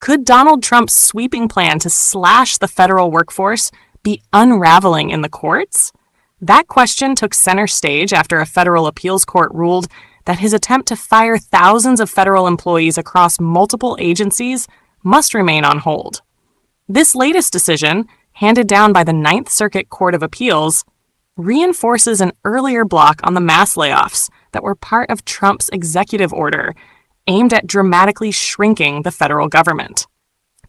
Could Donald Trump's sweeping plan to slash the federal workforce be unraveling in the courts? That question took center stage after a federal appeals court ruled that his attempt to fire thousands of federal employees across multiple agencies must remain on hold. This latest decision, handed down by the Ninth Circuit Court of Appeals, reinforces an earlier block on the mass layoffs that were part of Trump's executive order aimed at dramatically shrinking the federal government.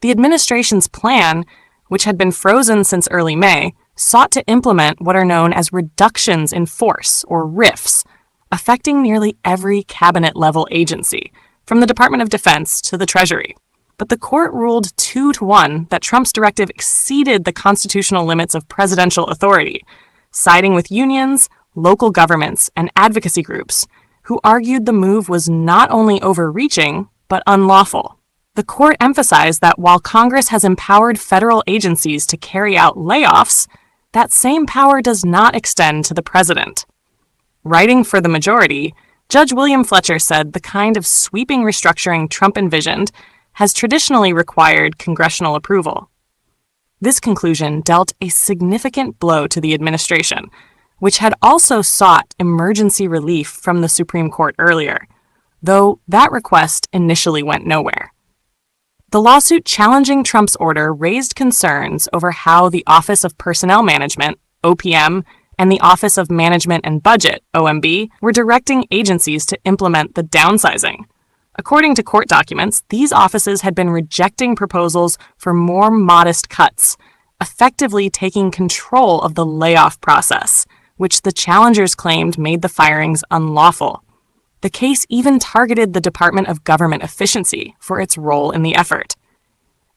The administration's plan, which had been frozen since early May, sought to implement what are known as reductions in force, or RIFs, affecting nearly every cabinet-level agency, from the Department of Defense to the Treasury. But the court ruled 2-1 that Trump's directive exceeded the constitutional limits of presidential authority, siding with unions, local governments, and advocacy groups, who argued the move was not only overreaching, but unlawful. The court emphasized that while Congress has empowered federal agencies to carry out layoffs, that same power does not extend to the president. Writing for the majority, Judge William Fletcher said the kind of sweeping restructuring Trump envisioned has traditionally required congressional approval. This conclusion dealt a significant blow to the administration, which had also sought emergency relief from the Supreme Court earlier, though that request initially went nowhere. The lawsuit challenging Trump's order raised concerns over how the Office of Personnel Management, OPM, and the Office of Management and Budget, OMB, were directing agencies to implement the downsizing. According to court documents, these offices had been rejecting proposals for more modest cuts, effectively taking control of the layoff process, which the challengers claimed made the firings unlawful. The case even targeted the Department of Government Efficiency for its role in the effort.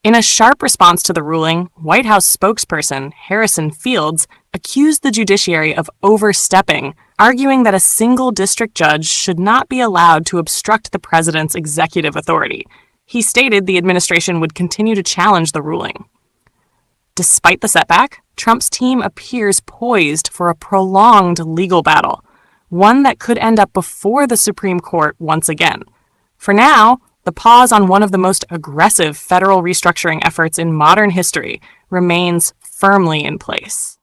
In a sharp response to the ruling, White House spokesperson Harrison Fields accused the judiciary of overstepping, arguing that a single district judge should not be allowed to obstruct the president's executive authority. He stated the administration would continue to challenge the ruling. Despite the setback, Trump's team appears poised for a prolonged legal battle, one that could end up before the Supreme Court once again. For now, the pause on one of the most aggressive federal restructuring efforts in modern history remains firmly in place.